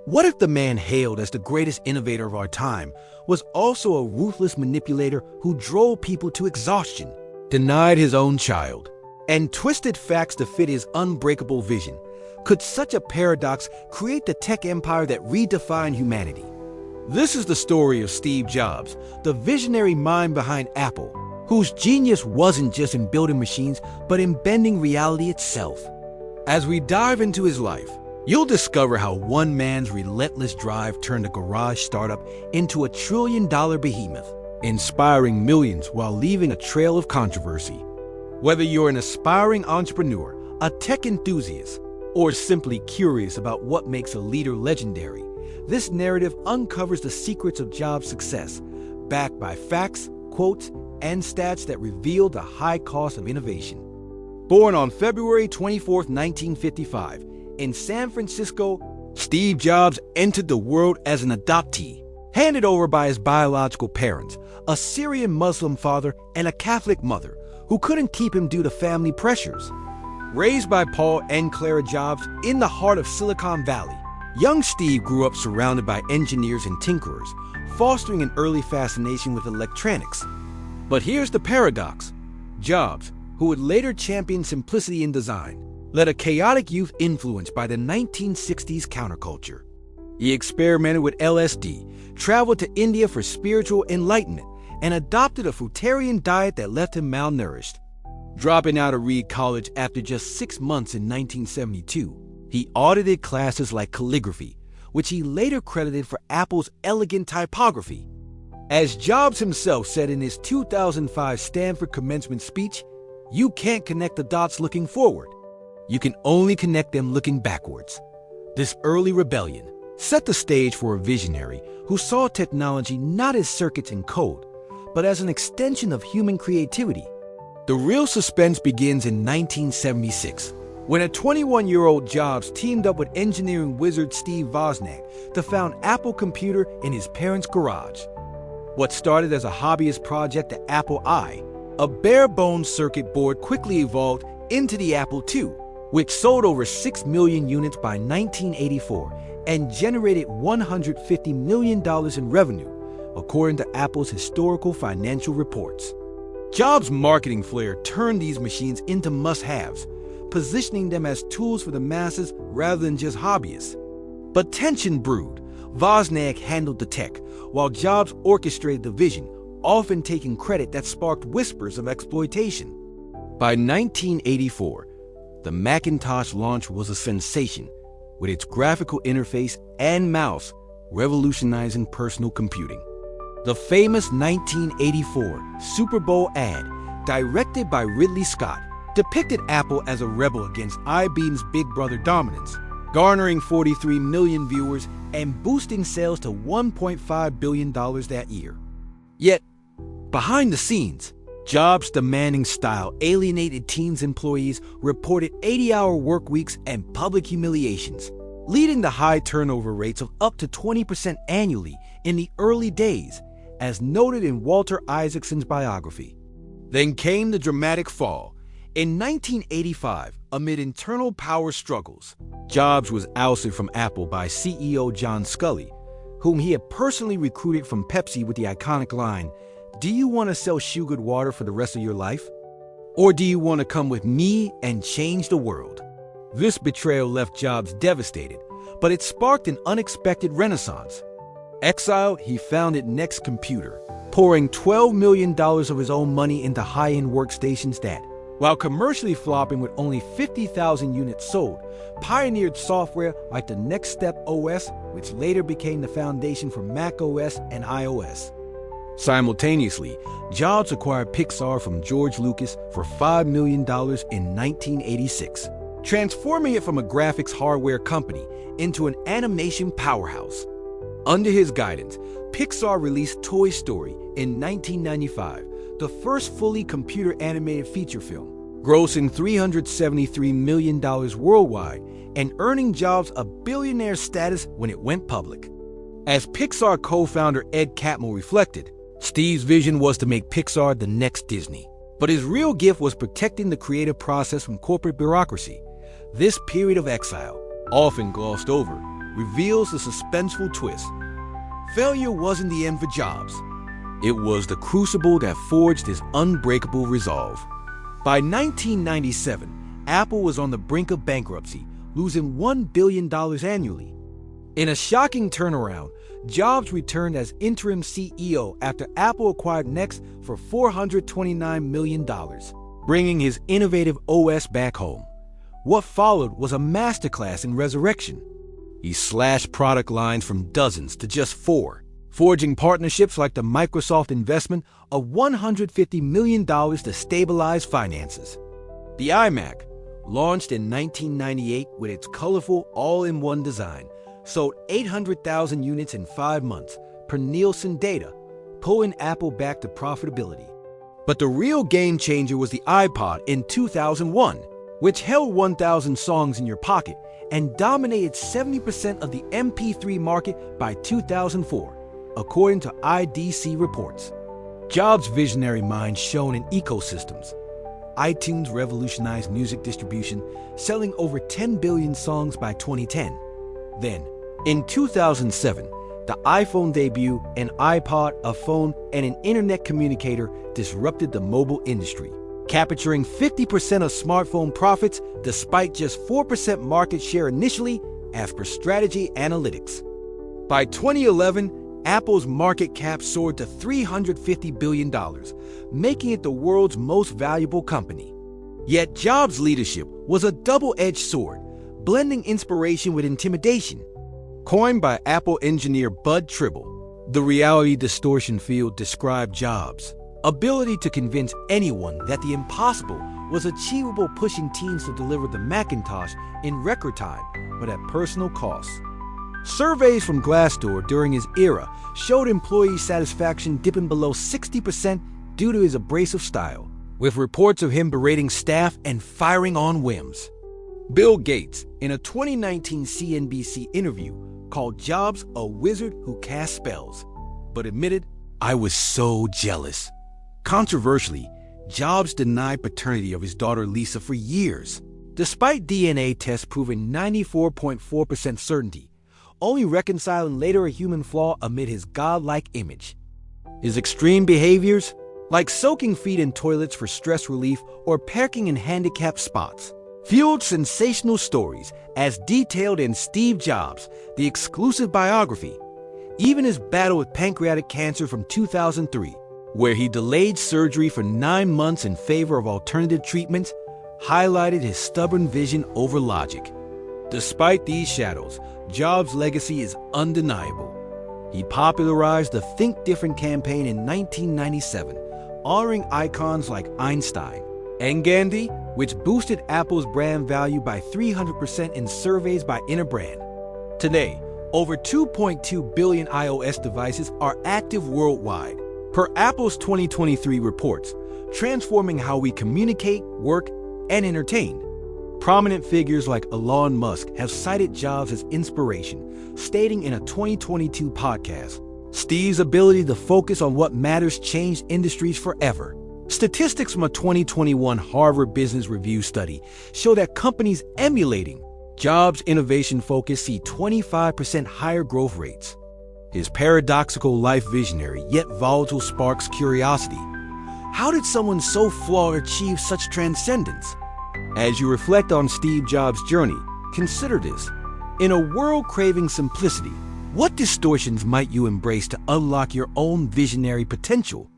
What if the man hailed as the greatest innovator of our time was also a ruthless manipulator who drove people to exhaustion, denied his own child, and twisted facts to fit his unbreakable vision? Could such a paradox create the tech empire that redefined humanity? This is the story of Steve Jobs, the visionary mind behind Apple, whose genius wasn't just in building machines, but in bending reality itself. As we dive into his life, you'll discover how one man's relentless drive turned a garage startup into a trillion-dollar behemoth, inspiring millions while leaving a trail of controversy. Whether you're an aspiring entrepreneur, a tech enthusiast, or simply curious about what makes a leader legendary, this narrative uncovers the secrets of Jobs' success, backed by facts, quotes, and stats that reveal the high cost of innovation. Born on February 24, 1955, in San Francisco, Steve Jobs entered the world as an adoptee, handed over by his biological parents, a Syrian Muslim father and a Catholic mother, who couldn't keep him due to family pressures. Raised by Paul and Clara Jobs in the heart of Silicon Valley, young Steve grew up surrounded by engineers and tinkerers, fostering an early fascination with electronics. But here's the paradox. Jobs, who would later champion simplicity in design, led a chaotic youth influenced by the 1960s counterculture. He experimented with LSD, traveled to India for spiritual enlightenment, and adopted a fruitarian diet that left him malnourished. Dropping out of Reed College after just 6 months in 1972, he audited classes like calligraphy, which he later credited for Apple's elegant typography. As Jobs himself said in his 2005 Stanford commencement speech, "You can't connect the dots looking forward. You can only connect them looking backwards." This early rebellion set the stage for a visionary who saw technology not as circuits and code, but as an extension of human creativity. The real suspense begins in 1976, when a 21-year-old Jobs teamed up with engineering wizard Steve Wozniak to found Apple Computer in his parents' garage. What started as a hobbyist project, the Apple I, a bare-bones circuit board, quickly evolved into the Apple II, which sold over 6 million units by 1984 and generated $150 million in revenue, according to Apple's historical financial reports. Jobs' marketing flair turned these machines into must-haves, positioning them as tools for the masses rather than just hobbyists. But tension brewed. Wozniak handled the tech, while Jobs orchestrated the vision, often taking credit that sparked whispers of exploitation. By 1984, the Macintosh launch was a sensation, with its graphical interface and mouse revolutionizing personal computing. The famous 1984 Super Bowl ad, directed by Ridley Scott, depicted Apple as a rebel against IBM's Big Brother dominance, garnering 43 million viewers and boosting sales to $1.5 billion that year. Yet, behind the scenes, Jobs' demanding style alienated teens. Employees reported 80-hour work weeks and public humiliations, leading to high turnover rates of up to 20% annually in the early days, as noted in Walter Isaacson's Biography. Then came the dramatic fall. In 1985, amid internal power struggles, Jobs was ousted from Apple by CEO John Sculley, whom he had personally recruited from Pepsi with the iconic line, "Do you want to sell sugared water for the rest of your life? Or do you want to come with me and change the world?" This betrayal left Jobs devastated, but it sparked an unexpected renaissance. Exiled, he founded Next Computer, pouring $12 million of his own money into high-end workstations that, while commercially flopping with only 50,000 units sold, pioneered software like the Next Step OS, which later became the foundation for Mac OS and iOS. Simultaneously, Jobs acquired Pixar from George Lucas for $5 million in 1986, transforming it from a graphics hardware company into an animation powerhouse. Under his guidance, Pixar released Toy Story in 1995, the first fully computer-animated feature film, grossing $373 million worldwide and earning Jobs a billionaire status when it went public. As Pixar co-founder Ed Catmull reflected, Steve's vision was to make Pixar the next Disney, but his real gift was protecting the creative process from corporate bureaucracy. This period of exile, often glossed over, reveals the suspenseful twist. Failure wasn't the end for Jobs. It was the crucible that forged his unbreakable resolve. By 1997, Apple was on the brink of bankruptcy, losing $1 billion annually. In a shocking turnaround, Jobs returned as interim CEO after Apple acquired Next for $429 million, bringing his innovative OS back home. What followed was a masterclass in resurrection. He slashed product lines from dozens to just 4, forging partnerships like the Microsoft investment of $150 million to stabilize finances. The iMac, launched in 1998 with its colorful all-in-one design, sold 800,000 units in 5 months, per Nielsen data, pulling Apple back to profitability. But the real game changer was the iPod in 2001, which held 1,000 songs in your pocket and dominated 70% of the MP3 market by 2004, according to IDC reports. Jobs' visionary mind shone in ecosystems. iTunes revolutionized music distribution, selling over 10 billion songs by 2010. Then, in 2007, the iPhone debut, an iPod, a phone, and an internet communicator disrupted the mobile industry, capturing 50% of smartphone profits despite just 4% market share initially, as per Strategy Analytics. By 2011, Apple's market cap soared to $350 billion, making it the world's most valuable company. Yet Jobs' leadership was a double-edged sword, blending inspiration with intimidation. Coined by Apple engineer Bud Tribble, the reality distortion field described Jobs' ability to convince anyone that the impossible was achievable, pushing teams to deliver the Macintosh in record time, but at personal cost. Surveys from Glassdoor during his era showed employee satisfaction dipping below 60% due to his abrasive style, with reports of him berating staff and firing on whims. Bill Gates, in a 2019 CNBC interview, called Jobs a wizard who cast spells, but admitted, "I was so jealous." Controversially, Jobs denied paternity of his daughter Lisa for years, despite DNA tests proving 94.4% certainty, only reconciling later a human flaw amid his godlike image. His extreme behaviors, like soaking feet in toilets for stress relief or parking in handicapped spots, fueled sensational stories as detailed in Steve Jobs, the exclusive biography. Even his battle with pancreatic cancer from 2003, where he delayed surgery for 9 months in favor of alternative treatments, highlighted his stubborn vision over logic. Despite these shadows, Jobs' legacy is undeniable. He popularized the Think Different campaign in 1997, honoring icons like Einstein and Gandhi, which boosted Apple's brand value by 300% in surveys by Interbrand. Today, over 2.2 billion iOS devices are active worldwide, per Apple's 2023 reports, transforming how we communicate, work, and entertain. Prominent figures like Elon Musk have cited Jobs as inspiration, stating in a 2022 podcast, "Steve's ability to focus on what matters changed industries forever." Statistics from a 2021 Harvard Business Review study show that companies emulating Jobs' innovation focus see 25% higher growth rates. His paradoxical life visionary yet volatile sparks curiosity. How did someone so flawed achieve such transcendence? As you reflect on Steve Jobs' journey, consider this. In a world craving simplicity, what distortions might you embrace to unlock your own visionary potential?